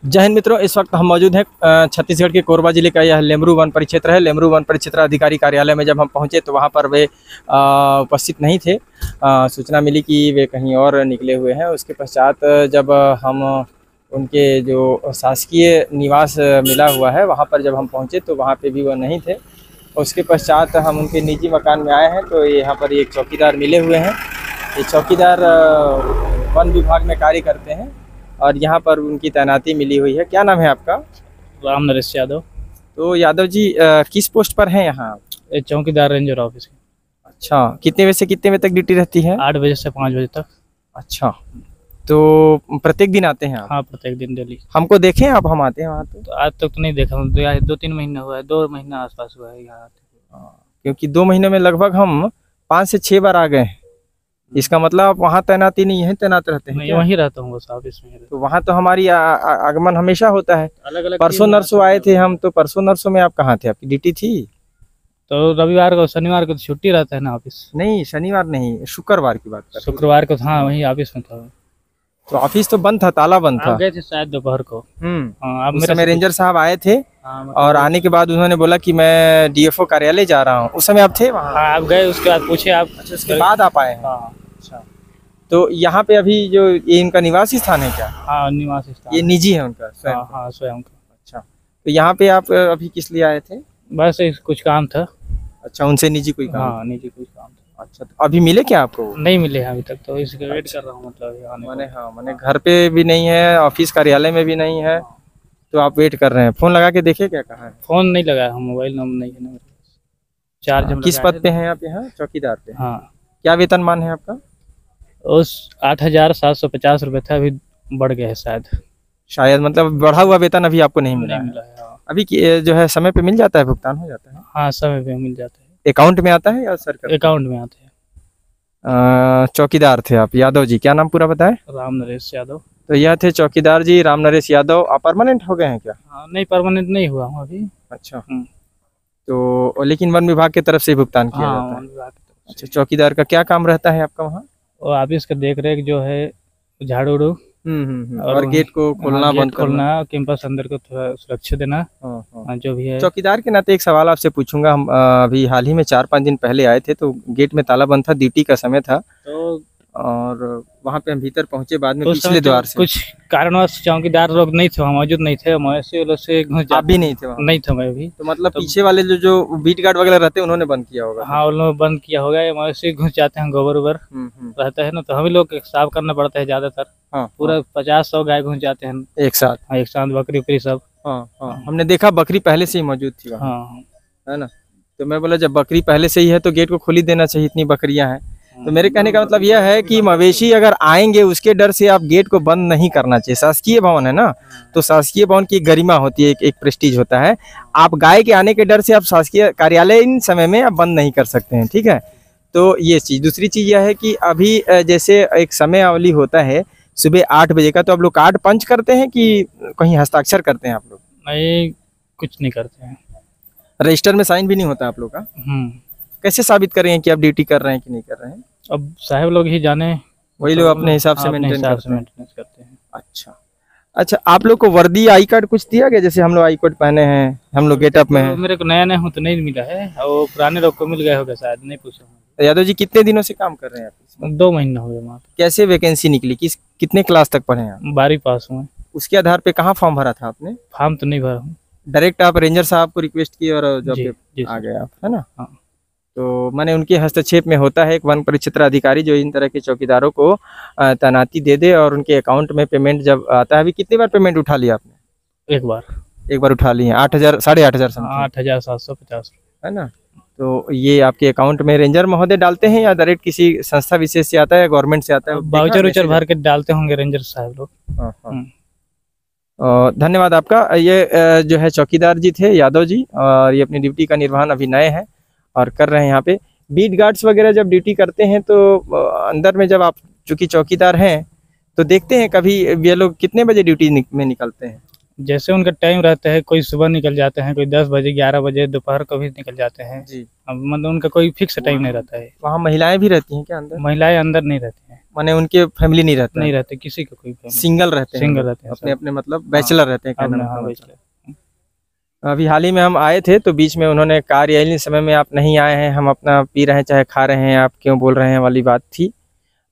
जय हिंद मित्रों, इस वक्त हम मौजूद हैं छत्तीसगढ़ के कोरबा जिले का यह लेमरू वन परिक्षेत्र है। लेमरू वन परिक्षेत्र अधिकारी कार्यालय में जब हम पहुंचे तो वहां पर वे उपस्थित नहीं थे। सूचना मिली कि वे कहीं और निकले हुए हैं। उसके पश्चात जब हम उनके जो शासकीय निवास मिला हुआ है वहां पर जब हम पहुंचे तो वहां पे भी वह नहीं थे। उसके पश्चात हम उनके निजी मकान में आए हैं तो यहाँ पर एक चौकीदार मिले हुए हैं। ये चौकीदार वन विभाग में कार्य करते हैं और यहाँ पर उनकी तैनाती मिली हुई है। क्या नाम है आपका? राम नरेश यादव। तो यादव जी किस पोस्ट पर हैं यहाँ? चौकीदार रेंजर ऑफिस। अच्छा, कितने बजे से कितने बजे तक ड्यूटी रहती है? 8 बजे से 5 बजे तक। अच्छा, तो प्रत्येक दिन आते हैं आप? हाँ, प्रत्येक दिन डेली। हमको देखें आप? हम आते हैं वहाँ तो आज तक तो नहीं देखा हूँ, तो यहाँ 2-3 महीना हुआ है, 2 महीना आसपास हुआ है यहाँ आते। क्योंकि 2 महीने में लगभग हम 5 से 6 बार आ गए हैं। इसका मतलब आप वहाँ तैनाती नहीं है, तैनात रहते हैं? मैं वहीं रहता हूँ बस, ऑफिस में। तो वहाँ तो हमारी आगमन हमेशा होता है। अलग-अलग परसों नरसों आए थे हम, तो परसों नरसों में आप कहाँ थे? आपकी ड्यूटी थी? तो रविवार को शनिवार को तो छुट्टी रहता है ना ऑफिस। नहीं, शनिवार नहीं, शुक्रवार की बात कर। शुक्रवार को हाँ वहीं ऑफिस में था। तो ऑफिस तो बंद था, ताला बंद था। आप गए थे शायद दोपहर को। हाँ, उस समय रेंजर साहब आए थे। और आने के बाद उन्होंने बोला कि मैं डीएफओ कार्यालय जा रहा हूँ। उस समय आप थे वहाँ? हाँ, आप गए, उसके बाद पूछे आप। अच्छा, उसके बाद आप आए हैं? हाँ। अच्छा, तो यहाँ पे अभी जो ये इनका निवासी स्थान है क्या? हाँ, निवासी स्थान। ये निजी है उनका स्वयं? हाँ, स्वयं का। अच्छा, तो यहाँ पे आप अभी किस लिए आए थे? बस कुछ काम था। अच्छा, उनसे निजी कोई काम? हाँ, निजी कुछ काम था। अच्छा, तो अभी मिले क्या आपको? नहीं मिले हैं अभी तक, तो इसका वेट कर रहा हूँ। मतलब मैंने घर पे भी नहीं है, ऑफिस कार्यालय में भी नहीं है, तो आप वेट कर रहे हैं। फोन लगा के देखे क्या कहा है? फोन नहीं लगाया हूँ, मोबाइल नंबर नहीं है मेरे पास। चार्ज किस पद पे हैं आप यहाँ? चौकीदार पे? हाँ। क्या वेतनमान है आपका? उस 8,750 रुपये था, अभी बढ़ गया है शायद। मतलब बढ़ा हुआ वेतन अभी आपको नहीं मिला? नहीं मिला है। हाँ। अभी जो है समय पे मिल जाता है, भुगतान हो जाता है? हाँ, समय पे मिल जाता है। अकाउंट में आता है या सरकार? अकाउंट में आते हैं। चौकीदार थे आप यादव जी, क्या नाम पूरा बताएं? राम नरेश यादव। तो यह थे चौकीदार जी राम नरेश यादव। आप परमानेंट हो गए हैं क्या? हाँ, नहीं, परमानेंट नहीं हुआ हूँ अभी। अच्छा, तो लेकिन वन विभाग की तरफ से भुगतान किया जाता है? वन विभाग की तरफ से। अच्छा, चौकीदार का क्या काम रहता है आपका वहाँ? और ऑफिस का देख रेख जो है, झाड़ू उड़ू और गेट को खोलना बंद खोलना, कैंपस अंदर को थोड़ा सुरक्षा देना। जो भी है। चौकीदार के नाते एक सवाल आपसे पूछूंगा। हम अभी हाल ही में 4-5 दिन पहले आए थे तो गेट में ताला बंद था, ड्यूटी का समय था, तो और वहाँ पे हम भीतर पहुंचे बाद में पिछले द्वार से। कुछ कारणवश चौकीदार लोग नहीं थे, मौजूद नहीं थे। आप भी नहीं थे वहाँ? नहीं था मैं भी। तो मतलब पीछे वाले जो बीट गार्ड वगैरह रहते हैं उन्होंने बंद किया होगा? हाँ, उन्होंने बंद किया होगा। मवेशी घुस जाते हैं, गोबर उबर रहता है ना, तो हम लोग साफ करना पड़ता है ज्यादातर। पूरा 50-100 गाय घुस जाते हैं एक साथ। हाँ, एक साथ, बकरी उकरी सब। हमने देखा बकरी पहले से ही मौजूद थी वहाँ, है ना? तो मैं बोला जब बकरी पहले से ही है तो गेट को खोल ही देना चाहिए, इतनी बकरियां हैं। तो मेरे कहने का मतलब यह है कि मवेशी अगर आएंगे उसके डर से आप गेट को बंद नहीं करना चाहिए। शासकीय भवन है ना, तो शासकीय भवन की गरिमा होती है, एक प्रेस्टीज होता है। आप गाय के आने के डर से आप शासकीय कार्यालय इन समय में आप बंद नहीं कर सकते हैं, ठीक है? तो ये चीज़। दूसरी चीज़ यह है कि अभी जैसे एक समयावली होता है सुबह 8 बजे का, तो आप लोग कार्ड पंच करते हैं कि कहीं हस्ताक्षर करते हैं आप लोग? नहीं, कुछ नहीं करते हैं। रजिस्टर में साइन भी नहीं होता आप लोग का? कैसे साबित करें कि आप ड्यूटी कर रहे हैं कि नहीं कर रहे हैं? अब साहब लोग ही जाने, वही लोग अपने हिसाब से मेंटेन करते हैं। अच्छा, आप लोग को वर्दी आई कार्ड कुछ दिया गया? जैसे हम लोग आई कार्ड पहने हैं, हम लोग गेटअप में हैं। मेरे को नया हूँ तो नहीं मिला है, और पुराने लोग को मिल गया होगा शायद, नहीं पूछा। यादव जी कितने दिनों से काम कर रहे हैं आप? 2 महीना हो गया। कैसे वैकेंसी निकली? कितने क्लास तक पढ़े हैं? 12वीं पास हुए। उसके आधार पे कहाँ फॉर्म भरा था आपने? फॉर्म तो नहीं भरा हूँ, डायरेक्ट आप रेंजर साहब को रिक्वेस्ट की और जब आ गए आप, है ना? हाँ। तो मैंने उनके हस्तक्षेप में होता है एक वन परिक्षेत्र अधिकारी जो इन तरह के चौकीदारों को तैनाती दे दे और उनके अकाउंट में पेमेंट जब आता है। अभी कितनी बार पेमेंट उठा लिया आपने? एक बार उठा लिए। 8,000 8,500 8,750 है ना? तो ये आपके अकाउंट में रेंजर महोदय डालते हैं या डायरेक्ट किसी संस्था विशेष से आता है, गवर्नमेंट से आता है? बाउचर भर के डालते होंगे रेंजर साहब लोग। धन्यवाद आपका। ये जो है चौकीदार जी थे यादव जी, और ये अपनी ड्यूटी का निर्वहन अभी नए हैं और कर रहे हैं। यहाँ पे बीट गार्ड्स वगैरह जब ड्यूटी करते हैं तो अंदर में जब आप चूँकि चौकीदार हैं तो देखते हैं कभी ये लोग कितने बजे ड्यूटी में निकलते हैं? जैसे उनका टाइम रहता है, कोई सुबह निकल जाते हैं, कोई 10 बजे 11 बजे, दोपहर को भी निकल जाते हैं जी। अब मतलब उनका कोई फिक्स टाइम नहीं रहता है। वहाँ महिलाएं भी रहती हैं क्या अंदर? महिलाएं अंदर नहीं रहती हैं। माने उनके फैमिली नहीं रहते? नहीं रहते, किसी का कोई सिंगल रहते हैं? सिंगल रहते हैं, अपने अपने मतलब बैचलर रहते हैं कहने का बैचलर। अभी हाल ही में हम आए थे तो बीच में उन्होंने कहा यही समय में आप नहीं आए हैं, हम अपना पी रहे हैं चाहे खा रहे हैं, आप क्यों बोल रहे हैं वाली बात थी।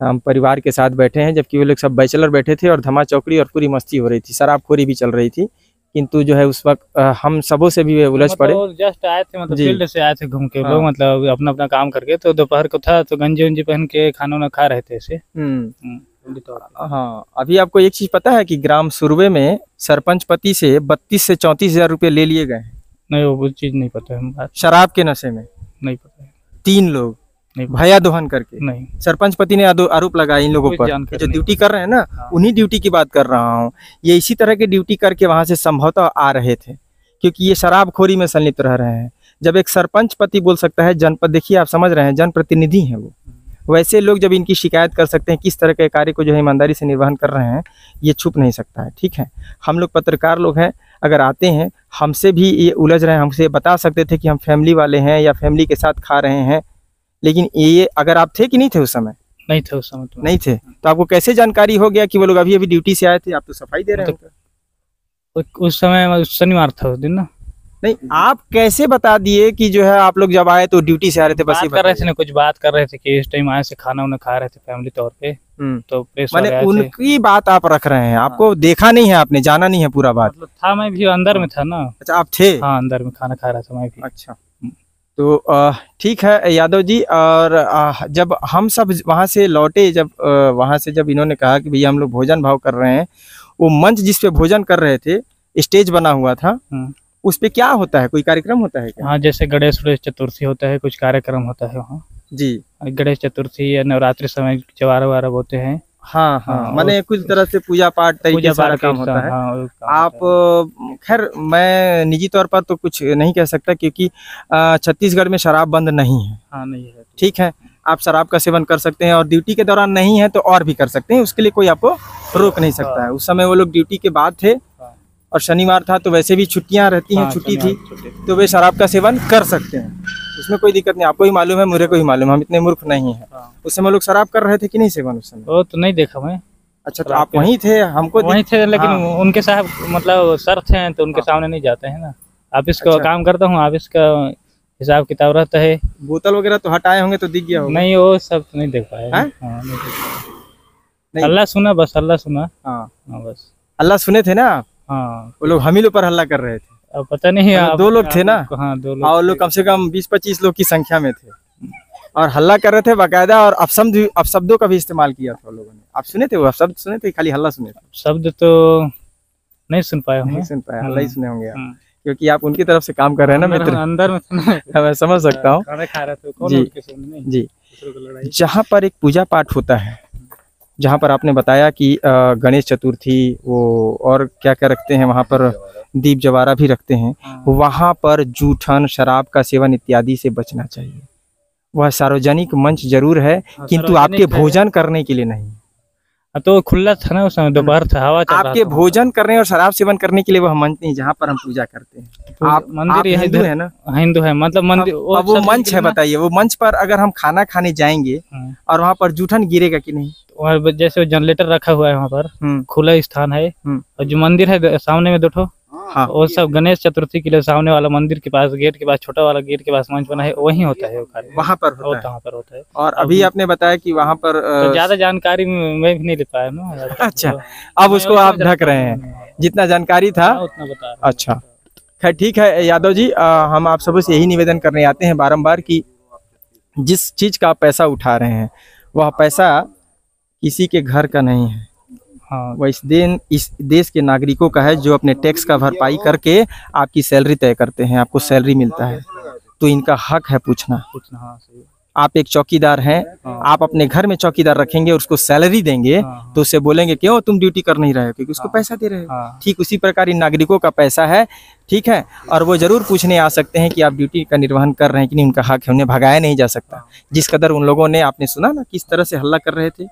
हम परिवार के साथ बैठे हैं, जबकि वो लोग सब बैचलर बैठे थे और धमा चौकड़ी और पूरी मस्ती हो रही थी, शराबखोरी भी चल रही थी। किंतु जो है उस वक्त हम सबों से भी उलझ पड़े। जस्ट आए थे, मतलब फील्ड से आए थे घूम के लोग, मतलब अपना अपना काम करके, तो दोपहर को था तो गंजी उंजी पहन के खाना वाना खा रहे थे ऐसे। हाँ, अभी आपको एक चीज पता है कि ग्राम सुरवे में सरपंच पति से 32 से 34 हजार रुपये ले लिए गए? नहीं, वो चीज नहीं पता है। शराब के नशे में? नहीं पता है। 3 लोग भया दोहन करके? नहीं। सरपंच पति ने आरोप लगाया इन लोगों पर, जो ड्यूटी कर रहे हैं ना। हाँ। उन्हीं ड्यूटी की बात कर रहा हूँ। ये इसी तरह की ड्यूटी करके वहां से संभवतः आ रहे थे, क्योंकि ये शराबखोरी में संलिप्त रह रहे हैं। जब एक सरपंच पति बोल सकता है, जनपद, देखिए आप समझ रहे हैं, जनप्रतिनिधि हैं वो, वैसे लोग जब इनकी शिकायत कर सकते हैं, किस तरह के कार्य को जो है ईमानदारी से निर्वहन कर रहे हैं, ये छुप नहीं सकता है। ठीक है, हम लोग पत्रकार लोग हैं, अगर आते हैं हमसे भी ये उलझ रहे हैं, हमसे बता सकते थे कि हम फैमिली वाले हैं या फैमिली के साथ खा रहे हैं, लेकिन ये अगर आप थे कि नहीं थे उस समय? नहीं थे उस समय। तो नहीं थे, तो आपको कैसे जानकारी हो गया कि वो लोग अभी अभी ड्यूटी से आए थे? आप तो सफाई दे रहे हैं। उस समय शनिवार था उस दिन ना। नहीं, आप कैसे बता दिए कि जो है आप लोग जब आए तो ड्यूटी से आ रहे थे? बस कर रहे थे ना, कुछ बात कर रहे थे कि इस टाइम आए से खाना उन्हें खा रहे थे फैमिली तौर पे। तो मैंने उनकी बात आप रख रहे हैं, आपको देखा नहीं है, आपने जाना नहीं है पूरा बात? मतलब था, मैं भी अंदर में था ना। अच्छा, आप थे? हाँ, अंदर में खाना खा रहा था मैं भी। अच्छा, तो ठीक है यादव जी। और जब हम सब वहाँ से लौटे, जब वहाँ से जब इन्होंने कहा कि भैया हम लोग भोजन भाव कर रहे हैं, वो मंच जिस पे भोजन कर रहे थे, स्टेज बना हुआ था, उस पे क्या होता है? कोई कार्यक्रम होता है क्या? हाँ, जैसे गणेश चतुर्थी होता है, कुछ कार्यक्रम होता है वहाँ जी। गणेश चतुर्थी या नवरात्रि समय जवारा वारा होते हैं। हाँ हाँ, माने कुछ तरह से पूजा पाठ तरीके सारा काम होता है। आप खैर, मैं निजी तौर पर तो कुछ नहीं कह सकता, क्योंकि छत्तीसगढ़ में शराब बंद नहीं है। हाँ, नहीं है। ठीक है, आप शराब का सेवन कर सकते हैं, और ड्यूटी के दौरान नहीं है तो और भी कर सकते हैं, उसके लिए कोई आपको रोक नहीं सकता है। उस समय वो लोग ड्यूटी के बाद थे और शनिवार था तो वैसे भी छुट्टियां रहती हैं, छुट्टी थी, तो वे शराब का सेवन कर सकते हैं, उसमें कोई दिक्कत नहीं। आपको ही मालूम है, मुझे को ही मालूम, हम इतने मूर्ख नहीं हैं। उस समय लोग शराब कर रहे थे कि नहीं सेवन उस समय? वो तो नहीं देखा मैं। अच्छा, तो आप वहीं थे? हमको वहीं थे, लेकिन उनके साहब मतलब सर थे तो उनके सामने नहीं जाते हैं ना। ऑफिस का काम करता हूँ, ऑफिस का हिसाब किताब रहता है। बोतल वगैरह तो हटाए होंगे तो दिख गया होगा? नहीं, वो सब नहीं देख पाया। अल्लाह सुना, बस अल्लाह सुना। हाँ, बस अल्लाह सुने थे ना। हाँ, वो लोग हम ही लोग पर हल्ला कर रहे थे। अब पता नहीं है, 2 लोग थे ना। हाँ, 2 लोग, और लोग कम से कम 20-25 लोग की संख्या में थे और हल्ला कर रहे थे बाकायदा, और अपशब्दों का भी इस्तेमाल किया था लोगों ने। आप सुने थे? वो शब्द सुने थे, खाली हल्ला सुने थे? शब्द तो नहीं सुन पाया, नहीं सुन पाया, हल्ला ही सुने होंगे आप, क्योंकि आप उनकी तरफ से काम कर रहे हैं ना मित्र। अंदर में मैं समझ सकता हूँ। खाना खा रहे थे जी। जहाँ पर एक पूजा पाठ होता है, जहाँ पर आपने बताया कि गणेश चतुर्थी, वो और क्या क्या रखते हैं वहाँ पर, दीप जवारा भी रखते हैं, वहाँ पर जूठन, शराब का सेवन इत्यादि से बचना चाहिए। वह सार्वजनिक मंच जरूर है, किंतु आपके भोजन करने के लिए नहीं। तो खुला था ना उस समय, दोपहर था, हवा चल रहा था। आपके भोजन करने और शराब सेवन करने के लिए वह मंच नहीं जहाँ पर हम पूजा करते हैं। आप मंदिर हिंदू है ना? हिंदू है, मतलब मंदिर वो मंच है। बताइए, वो मंच पर अगर हम खाना खाने जाएंगे और वहाँ पर जूठन गिरेगा कि नहीं? और जैसे जनरेटर रखा हुआ है वहाँ पर, खुला स्थान है, और जो मंदिर है सामने में 2 ठो, हाँ, वो सब गणेश चतुर्थी के लिए सामने वाला मंदिर के पास, गेट के पास, छोटा वाला गेट के पास मंच बना है, वहीं होता है वहाँ पर होता है। और अभी आपने बताया कि वहाँ पर तो ज्यादा जानकारी मैं भी नहीं ले पाया ना। अच्छा, अब उसको आप ढक रहे हैं, जितना जानकारी था उतना बता। अच्छा, खैर ठीक है यादव जी, हम आप सबसे यही निवेदन करने आते हैं बारम्बार कि जिस चीज का आप पैसा उठा रहे हैं, वह पैसा किसी के घर का नहीं है। हाँ, वह इस देश के नागरिकों का है, जो अपने टैक्स का भरपाई करके आपकी सैलरी तय करते हैं, आपको सैलरी मिलता है, तो इनका हक है पूछना। हाँ, सही। आप एक चौकीदार हैं, आप अपने घर में चौकीदार रखेंगे और उसको सैलरी देंगे, तो उससे बोलेंगे क्यों तुम ड्यूटी कर नहीं रहे हो, क्योंकि उसको पैसा दे रहे हो। ठीक उसी प्रकार इन नागरिकों का पैसा है, ठीक है, और वो जरूर पूछने आ सकते हैं कि आप ड्यूटी का निर्वहन कर रहे हैं कि नहीं, उनका हक है, उन्हें भगाया नहीं जा सकता। जिस कदर उन लोगों ने, आपने सुना ना किस तरह से हल्ला कर रहे थे,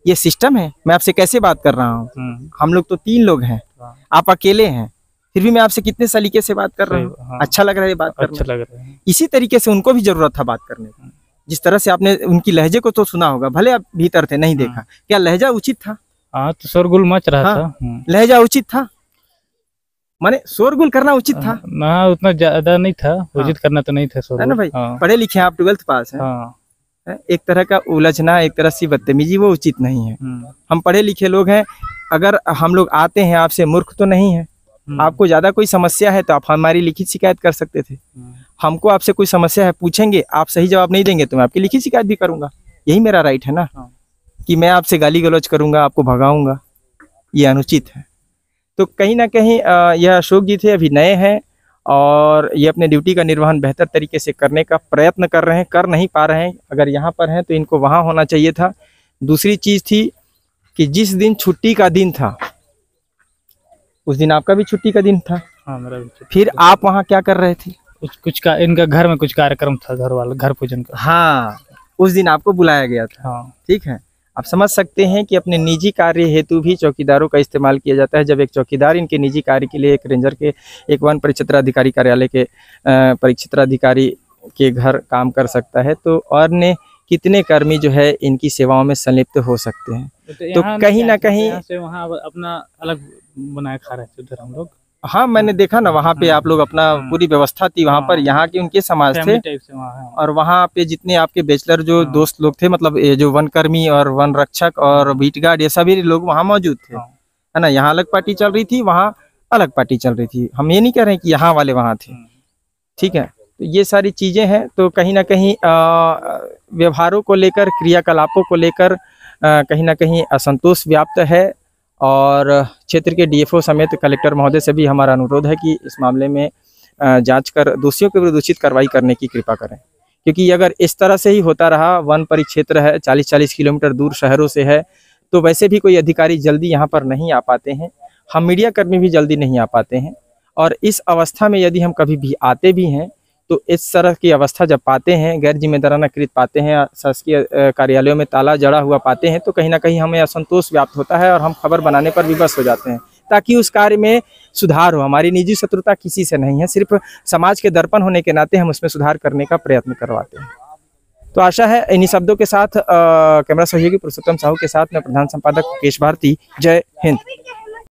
ये सिस्टम है। मैं आपसे कैसे बात कर रहा हूँ, हम लोग तो 3 लोग हैं, आप अकेले हैं, फिर भी मैं आपसे कितने सलीके से बात कर रहा हूँ। अच्छा लग रहा है बात करना, अच्छा लग रहा है। इसी तरीके से उनको भी जरूरत था बात करने की, जिस तरह से आपने उनकी लहजे को तो सुना होगा, भले आप भीतर थे नहीं देखा, क्या लहजा उचित था? हाँ तो शोरगुल मच रहा था। लहजा उचित था, माने शोरगुल करना उचित था ना? उतना ज्यादा नहीं था, उचित करना तो नहीं था शोरगुल, है ना भाई? पढ़े लिखे आप, 12th पास हैं। एक तरह का उलझना, एक तरह से बदतमीजी, वो उचित नहीं है। हम पढ़े लिखे लोग हैं, अगर हम लोग आते हैं आपसे, मूर्ख तो नहीं है। आपको ज्यादा कोई समस्या है तो आप हमारी लिखित शिकायत कर सकते थे। हमको आपसे कोई समस्या है, पूछेंगे, आप सही जवाब नहीं देंगे तो मैं आपकी लिखित शिकायत भी करूंगा। यही मेरा राइट है ना, कि मैं आपसे गाली गलौज करूंगा, आपको भगाऊंगा, ये अनुचित है। तो कहीं ना कहीं यह अशोक जी थे, अभी नए हैं और ये अपने ड्यूटी का निर्वहन बेहतर तरीके से करने का प्रयत्न कर रहे हैं, कर नहीं पा रहे हैं। अगर यहाँ पर हैं तो इनको वहाँ होना चाहिए था। दूसरी चीज़ थी कि जिस दिन छुट्टी का दिन था, उस दिन आपका भी छुट्टी का दिन था। हाँ, मेरा भी। फिर आप वहाँ क्या कर रहे थे? कुछ का इनका घर में कुछ कार्यक्रम था, घर पूजन का। हाँ, उस दिन आपको बुलाया गया था। हाँ, ठीक है। आप समझ सकते हैं कि अपने निजी कार्य हेतु भी चौकीदारों का इस्तेमाल किया जाता है। जब एक चौकीदार इनके निजी कार्य के लिए एक रेंजर के, एक वन परिक्षेत्राधिकारी कार्यालय के परिक्षेत्राधिकारी के घर काम कर सकता है, तो और ने कितने कर्मी जो है इनकी सेवाओं में संलिप्त हो सकते हैं। तो कहीं ना कहीं से वहाँ अपना अलग बनाए खा रहे थे उधर हम लोग। हाँ, मैंने देखा ना, वहाँ पे आप लोग अपना पूरी व्यवस्था थी वहाँ पर, यहाँ के उनके समाज थे। और वहाँ पे जितने आपके बैचलर जो दोस्त लोग थे, मतलब ये जो वन कर्मी और वन रक्षक और बीट गार्ड, ये सभी लोग वहाँ मौजूद थे, है ना। यहाँ अलग पार्टी चल रही थी, वहाँ अलग पार्टी चल रही थी। हम ये नहीं कह रहे हैं कि यहाँ वाले वहाँ थे, ठीक है। तो ये सारी चीजें हैं। तो कहीं ना कहीं व्यवहारों को लेकर, क्रियाकलापों को लेकर कहीं ना कहीं असंतोष व्याप्त है। और क्षेत्र के डीएफओ समेत कलेक्टर महोदय से भी हमारा अनुरोध है कि इस मामले में जांच कर दोषियों के विरुद्ध उचित कार्रवाई करने की कृपा करें। क्योंकि अगर इस तरह से ही होता रहा, वन परिक्षेत्र है, 40-40 किलोमीटर दूर शहरों से है, तो वैसे भी कोई अधिकारी जल्दी यहाँ पर नहीं आ पाते हैं। हम मीडिया कर्मी भी जल्दी नहीं आ पाते हैं। और इस अवस्था में यदि हम कभी भी आते भी हैं तो इस तरह की अवस्था जब पाते हैं, गैर जिम्मेदाराना कृत पाते हैं, शासकीय कार्यालयों में ताला जड़ा हुआ पाते हैं, तो कहीं ना कहीं हमें असंतोष व्याप्त होता है और हम खबर बनाने पर विवश हो जाते हैं, ताकि उस कार्य में सुधार हो। हमारी निजी शत्रुता किसी से नहीं है, सिर्फ समाज के दर्पण होने के नाते हम उसमें सुधार करने का प्रयत्न करवाते हैं। तो आशा है इन्हीं शब्दों के साथ कैमरा सहयोगी पुरुषोत्तम साहू के साथ मैं प्रधान संपादक मुकेश भारती। जय हिंद।